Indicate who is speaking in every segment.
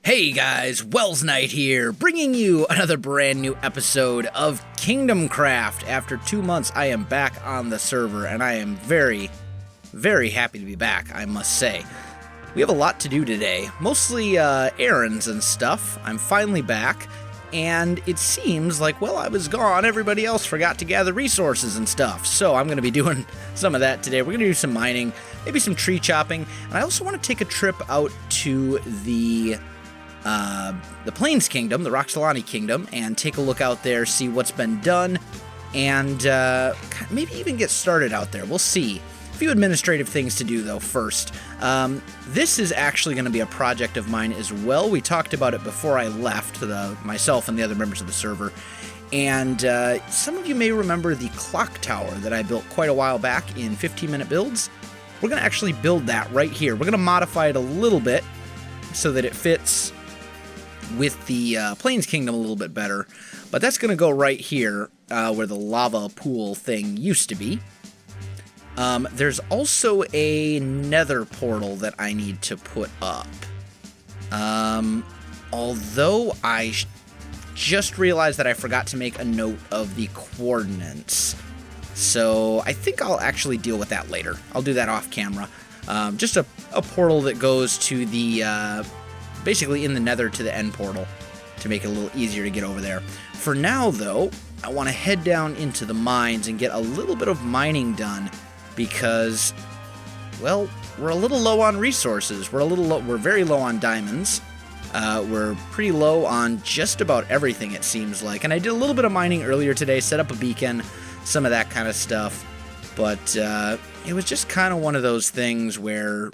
Speaker 1: Hey guys, Welsknight here, bringing you another brand new episode of Kingdomcraft. After 2 months, I am back on the server, and I am very, very happy to be back, I must say. We have a lot to do today, mostly errands and stuff. I'm finally back, and it seems like, well, I was gone, everybody else forgot to gather resources and stuff, so I'm going to be doing some of that today. We're going to do some mining, maybe some tree chopping, and I also want to take a trip out to the Plains Kingdom, the Roxolani Kingdom, and take a look out there, see what's been done, and maybe even get started out there. We'll see. A few administrative things to do, though, first. This is actually going to be a project of mine as well. We talked about it before I left, myself and the other members of the server, and some of you may remember the clock tower that I built quite a while back in 15-minute builds. We're going to actually build that right here. We're going to modify it a little bit so that it fits with the Plains Kingdom a little bit better, but that's going to go right here where the lava pool thing used to be. There's also a nether portal that I need to put up. Although I just realized that I forgot to make a note of the coordinates, so I think I'll actually deal with that later. I'll do that off camera. Just a portal that goes to the basically in the nether to the end portal to make it a little easier to get over there. For now, though, I want to head down into the mines and get a little bit of mining done because, well, we're a little low on resources. We're very low on diamonds. We're pretty low on just about everything, it seems like. And I did a little bit of mining earlier today, set up a beacon, some of that kind of stuff. But it was just kind of one of those things where,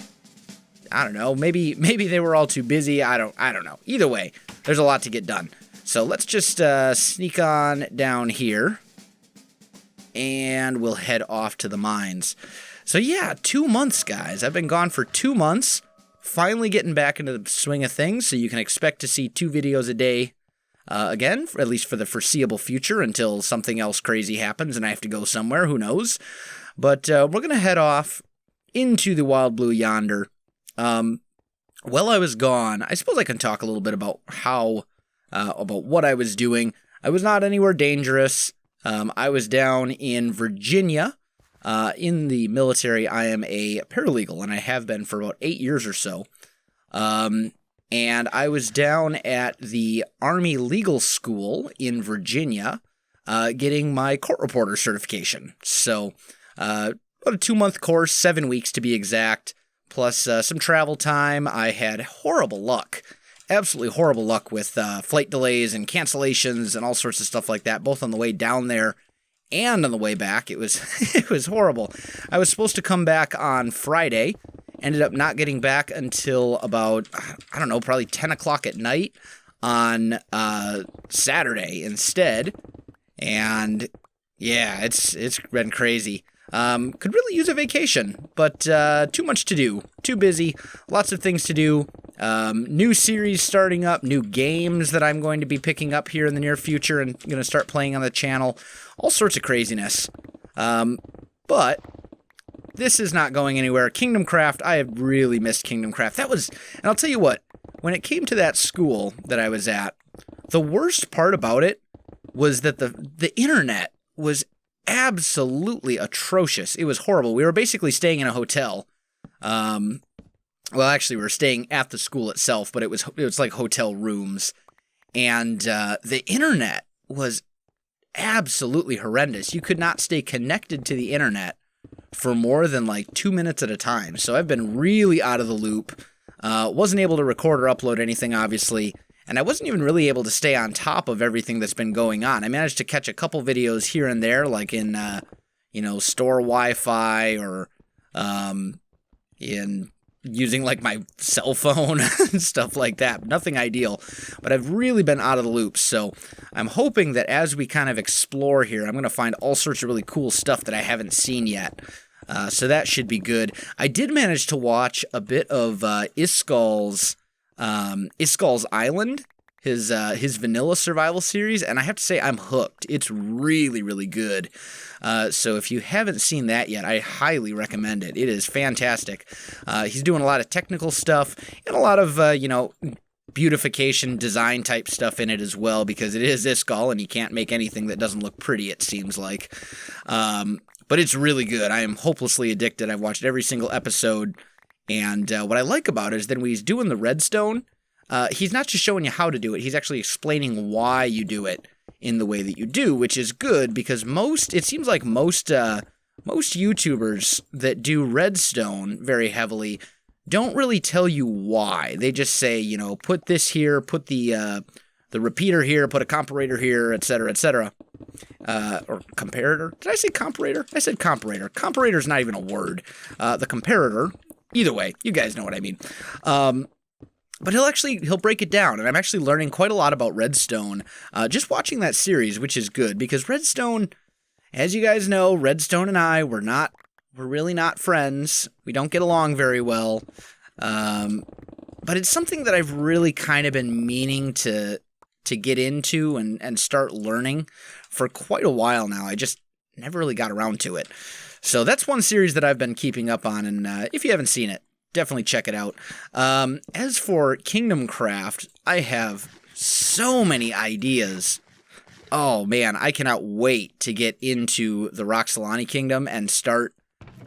Speaker 1: I don't know, maybe they were all too busy. I don't know. Either way, there's a lot to get done. So let's just sneak on down here, and we'll head off to the mines. So yeah, 2 months, guys. I've been gone for 2 months, finally getting back into the swing of things, so you can expect to see 2 videos a day again, at least for the foreseeable future, until something else crazy happens and I have to go somewhere, who knows. But we're going to head off into the Wild Blue yonder. While I was gone, I suppose I can talk a little bit about about what I was doing. I was not anywhere dangerous. I was down in Virginia. In the military, I am a paralegal, and I have been for about 8 years or so. And I was down at the Army Legal School in Virginia, getting my court reporter certification. So, about a 2-month course, 7 weeks to be exact, plus some travel time. I had horrible luck, absolutely horrible luck with flight delays and cancellations and all sorts of stuff like that, both on the way down there and on the way back. It was it was horrible. I was supposed to come back on Friday, ended up not getting back until about, I don't know, probably 10 o'clock at night on Saturday instead. And yeah, it's been crazy. Could really use a vacation, but too much to do, too busy, lots of things to do, new series starting up, new games that I'm going to be picking up here in the near future and going to start playing on the channel, all sorts of craziness. But this is not going anywhere. Kingdomcraft, I have really missed Kingdomcraft. And I'll tell you what, when it came to that school that I was at, the worst part about it was that the internet was absolutely atrocious. It was horrible. We were basically staying in a hotel. Well, actually, we were staying at the school itself, but it was like hotel rooms. And the internet was absolutely horrendous. You could not stay connected to the internet for more than like 2 minutes at a time. So I've been really out of the loop. Wasn't able to record or upload anything, obviously. And I wasn't even really able to stay on top of everything that's been going on. I managed to catch a couple videos here and there, like in, store Wi-Fi or in using like my cell phone and stuff like that. Nothing ideal, but I've really been out of the loop. So I'm hoping that as we kind of explore here, I'm going to find all sorts of really cool stuff that I haven't seen yet. So that should be good. I did manage to watch a bit of Iskal's Island, his vanilla survival series, and I have to say I'm hooked. It's really, really good. So if you haven't seen that yet, I highly recommend it. It is fantastic. He's doing a lot of technical stuff and a lot of, beautification design type stuff in it as well, because it is Iskall, and you can't make anything that doesn't look pretty, it seems like. But it's really good. I am hopelessly addicted. I've watched every single episode, and what I like about it is that when he's doing the redstone, he's not just showing you how to do it, he's actually explaining why you do it in the way that you do, which is good, because it seems like most YouTubers that do redstone very heavily don't really tell you why. They just say, you know, put this here, put the repeater here, put a comparator here, etc., etc. Or comparator? Did I say comparator? I said comparator. Comparator's not even a word. The comparator, either way, you guys know what I mean. But he'll break it down, and I'm actually learning quite a lot about redstone just watching that series, which is good, because redstone, as you guys know, redstone and I, we're really not friends. We don't get along very well. But it's something that I've really kind of been meaning to get into and start learning for quite a while now. I just never really got around to it. So that's one series that I've been keeping up on, and if you haven't seen it, definitely check it out. As for Kingdomcraft, I have so many ideas. Oh man, I cannot wait to get into the Roxolani Kingdom and start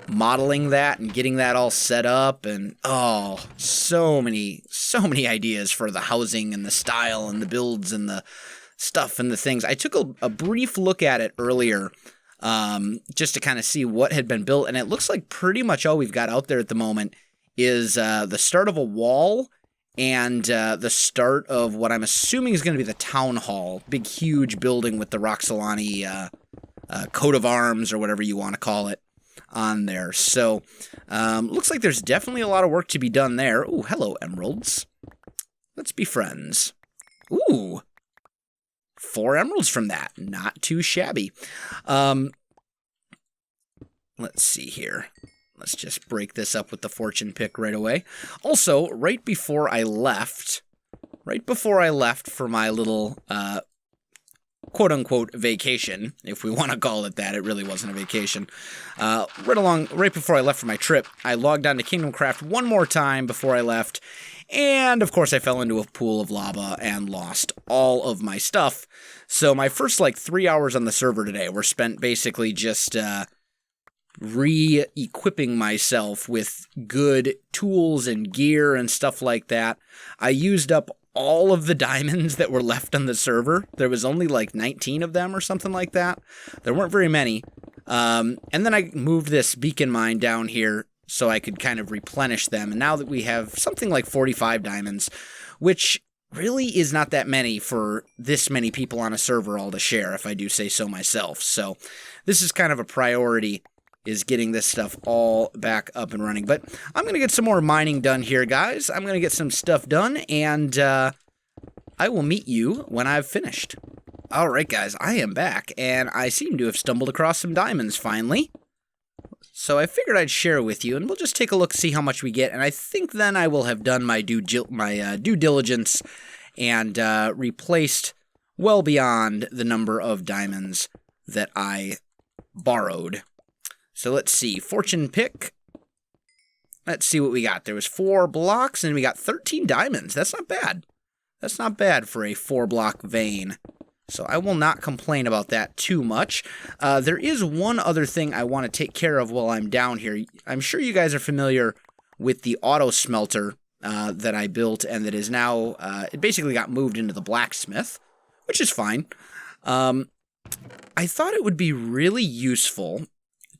Speaker 1: modeling that and getting that all set up, and so many ideas for the housing and the style and the builds and the stuff and the things. I took a brief look at it earlier just to kind of see what had been built, and it looks like pretty much all we've got out there at the moment is the start of a wall and the start of what I'm assuming is going to be the town hall, big huge building with the Roxolani coat of arms or whatever you want to call it on there. So looks like there's definitely a lot of work to be done there. Ooh, hello emeralds. Let's be friends. Ooh, 4 emeralds from that. Not too shabby. Let's see here. Let's just break this up with the fortune pick right away. Also, right before I left for my little quote-unquote vacation, if we want to call it that, it really wasn't a vacation. Right before I left for my trip, I logged on to Kingdomcraft one more time before I left, and of course I fell into a pool of lava and lost all of my stuff. So my first 3 hours on the server today were spent basically just re-equipping myself with good tools and gear and stuff like that. I used up all of the diamonds that were left on the server. There was only 19 of them or something like that. There weren't very many. And then I moved this beacon mine down here so I could kind of replenish them. And now that we have something like 45 diamonds, which really is not that many for this many people on a server all to share, if I do say so myself. So this is kind of a priority, is getting this stuff all back up and running. But I'm going to get some more mining done here, guys. I'm going to get some stuff done, and I will meet you when I've finished. All right, guys, I am back, and I seem to have stumbled across some diamonds finally. So I figured I'd share with you, and we'll just take a look, see how much we get, and I think then I will have done my due diligence and replaced well beyond the number of diamonds that I borrowed. So let's see, fortune pick. Let's see what we got. There was 4 blocks, and we got 13 diamonds. That's not bad. That's not bad for a 4-block vein. So I will not complain about that too much. There is one other thing I want to take care of while I'm down here. I'm sure you guys are familiar with the auto smelter that I built, and that is now, it basically got moved into the blacksmith, which is fine. I thought it would be really useful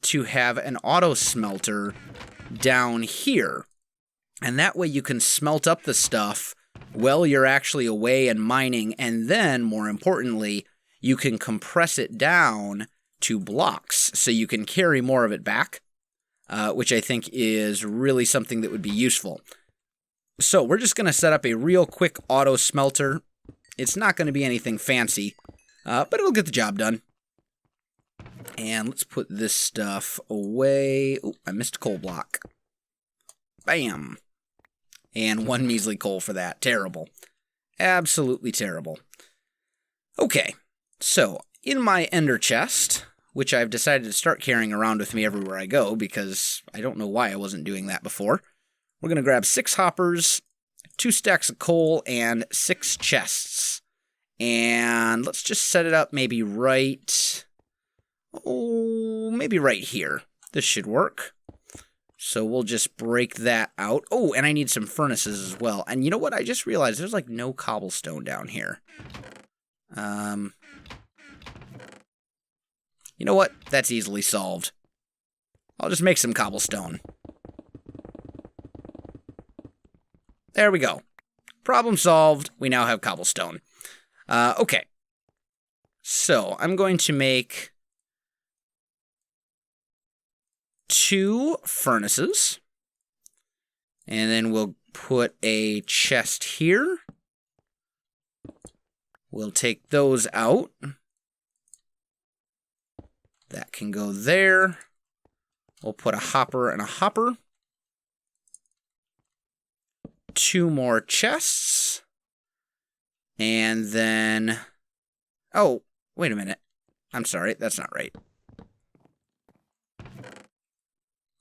Speaker 1: to have an auto smelter down here, and that way you can smelt up the stuff while you're actually away and mining, and then, more importantly, you can compress it down to blocks so you can carry more of it back, which I think is really something that would be useful. So we're just going to set up a real quick auto smelter. It's not going to be anything fancy, but it'll get the job done. And let's put this stuff away. Oh, I missed a coal block. Bam. And 1 measly coal for that. Terrible. Absolutely terrible. Okay, so in my ender chest, which I've decided to start carrying around with me everywhere I go, because I don't know why I wasn't doing that before, we're going to grab 6 hoppers, 2 stacks of coal and 6 chests. And let's just set it up maybe right... Oh, maybe right here. This should work. So we'll just break that out. Oh, and I need some furnaces as well. And you know what? I just realized there's like no cobblestone down here. You know what? That's easily solved. I'll just make some cobblestone. There we go. Problem solved. We now have cobblestone. Okay. So I'm going to make 2 furnaces. And then we'll put a chest here. We'll take those out. That can go there. We'll put a hopper and a hopper. 2 more chests. And then... Oh, wait a minute. I'm sorry, that's not right.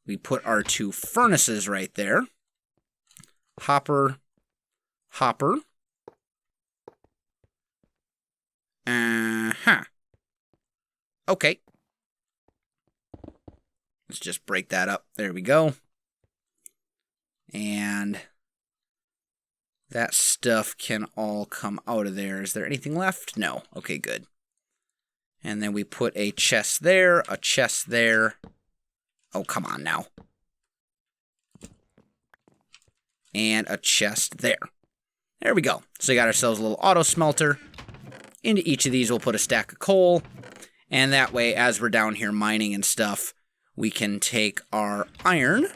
Speaker 1: We put our 2 furnaces right there. Hopper, hopper. Okay. Let's just break that up. There we go. And that stuff can all come out of there. Is there anything left? No. Okay, good. And then we put a chest there, a chest there. Oh, come on now. And a chest there. There we go. So we got ourselves a little auto smelter. Into each of these we'll put a stack of coal. And that way, as we're down here mining and stuff, we can take our iron,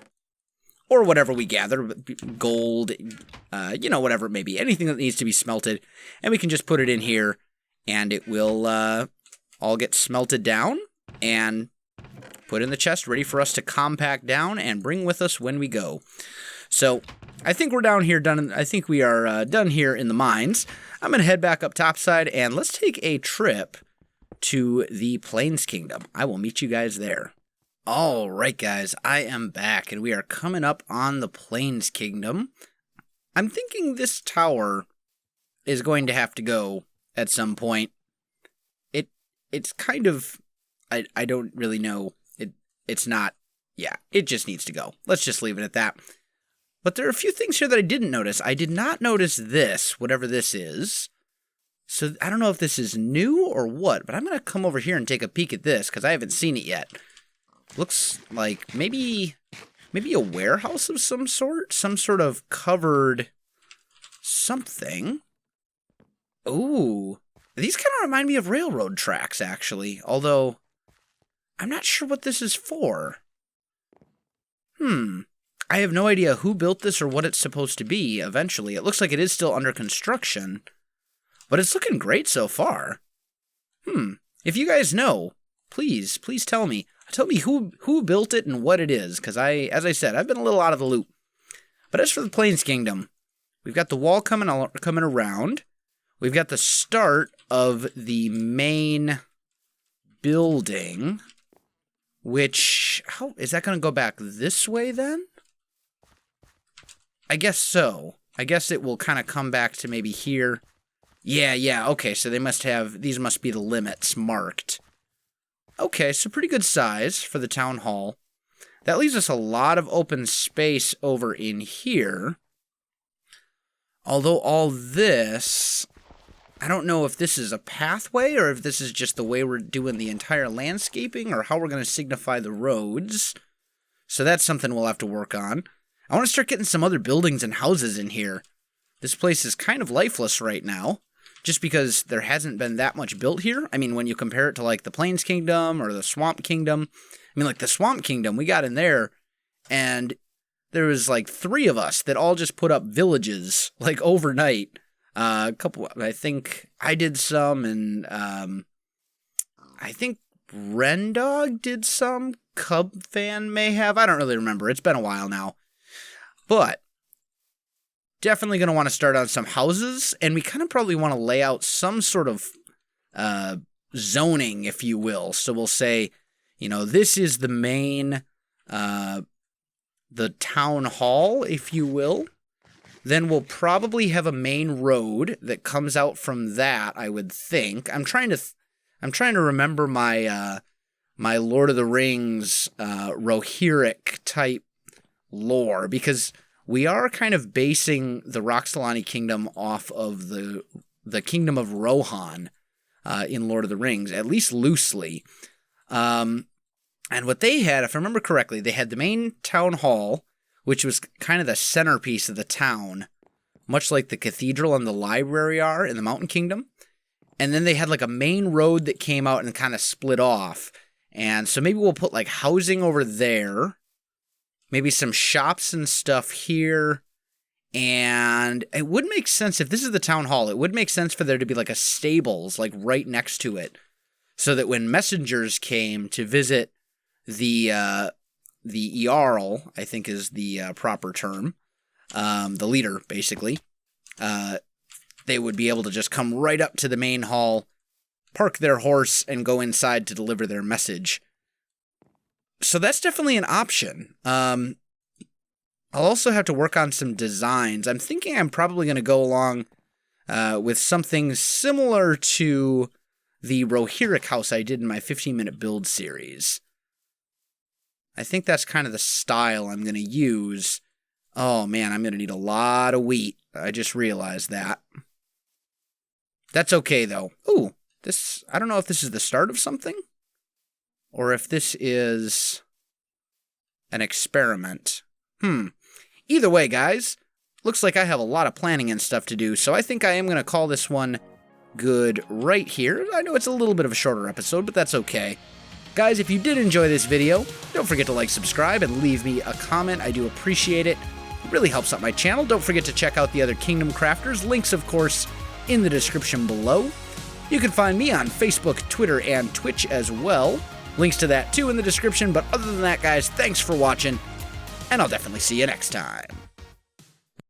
Speaker 1: or whatever we gather, gold, you know, whatever it may be, anything that needs to be smelted, and we can just put it in here, and it will all get smelted down, and put in the chest, ready for us to compact down and bring with us when we go. So, I think we're down here done. I think we are done here in the mines. I'm going to head back up topside, and let's take a trip to the Plains Kingdom. I will meet you guys there. All right, guys, I am back, and we are coming up on the Plains Kingdom. I'm thinking this tower is going to have to go at some point. It's kind of, I don't really know. It's not, yeah, it just needs to go. Let's just leave it at that. But there are a few things here that I didn't notice. I did not notice this, whatever this is. So I don't know if this is new or what, but I'm going to come over here and take a peek at this, because I haven't seen it yet. Looks like maybe a warehouse of some sort of covered something. Ooh, these kind of remind me of railroad tracks, actually, although I'm not sure what this is for. I have no idea who built this or what it's supposed to be eventually. It looks like it is still under construction, but it's looking great so far. If you guys know, please tell me. Tell me who built it and what it is, because as I said, I've been a little out of the loop. But as for the Plains Kingdom, we've got the wall coming around. We've got the start of the main building, which, how is that going to go back this way then? I guess so. I guess it will kind of come back to maybe here. Yeah, okay, so these must be the limits marked. Okay, so pretty good size for the town hall. That leaves us a lot of open space over in here. Although all this, I don't know if this is a pathway or if this is just the way we're doing the entire landscaping or how we're going to signify the roads. So that's something we'll have to work on. I want to start getting some other buildings and houses in here. This place is kind of lifeless right now, just because there hasn't been that much built here. I mean, when you compare it to like the Plains Kingdom or the Swamp Kingdom, I mean, like the Swamp Kingdom, we got in there and there was like 3 of us that all just put up villages like overnight. A couple, I think I did some, and I think Rendog did some. Cub fan may have. I don't really remember. It's been a while now. But definitely going to want to start on some houses, and we kind of probably want to lay out some sort of zoning, if you will. So we'll say, you know, this is the main, the town hall, if you will. Then we'll probably have a main road that comes out from that, I would think. I'm trying to remember my my Lord of the Rings Rohirric type lore, because we are kind of basing the Roxolani Kingdom off of the Kingdom of Rohan in Lord of the Rings, at least loosely. And what they had, if I remember correctly, they had the main town hall, which was kind of the centerpiece of the town, much like the cathedral and the library are in the Mountain Kingdom. And then they had like a main road that came out and kind of split off. And so maybe we'll put like housing over there, maybe some shops and stuff here. And it would make sense, if this is the town hall, it would make sense for there to be like a stables like right next to it, so that when messengers came to visit the Jarl, I think is the proper term, the leader, basically, they would be able to just come right up to the main hall, park their horse, and go inside to deliver their message. So that's definitely an option. I'll also have to work on some designs. I'm thinking I'm probably going to go along with something similar to the Rohirric house I did in my 15-minute build series. I think that's kind of the style I'm going to use. Oh man, I'm going to need a lot of wheat. I just realized that. That's okay though. Ooh, I don't know if this is the start of something, or if this is an experiment. Either way, guys, looks like I have a lot of planning and stuff to do, so I think I am going to call this one good right here. I know it's a little bit of a shorter episode, but that's okay. Guys, if you did enjoy this video, don't forget to like, subscribe, and leave me a comment. I do appreciate it. It really helps out my channel. Don't forget to check out the other Kingdom Crafters. Links, of course, in the description below. You can find me on Facebook, Twitter, and Twitch as well. Links to that, too, in the description. But other than that, guys, thanks for watching, and I'll definitely see you next time.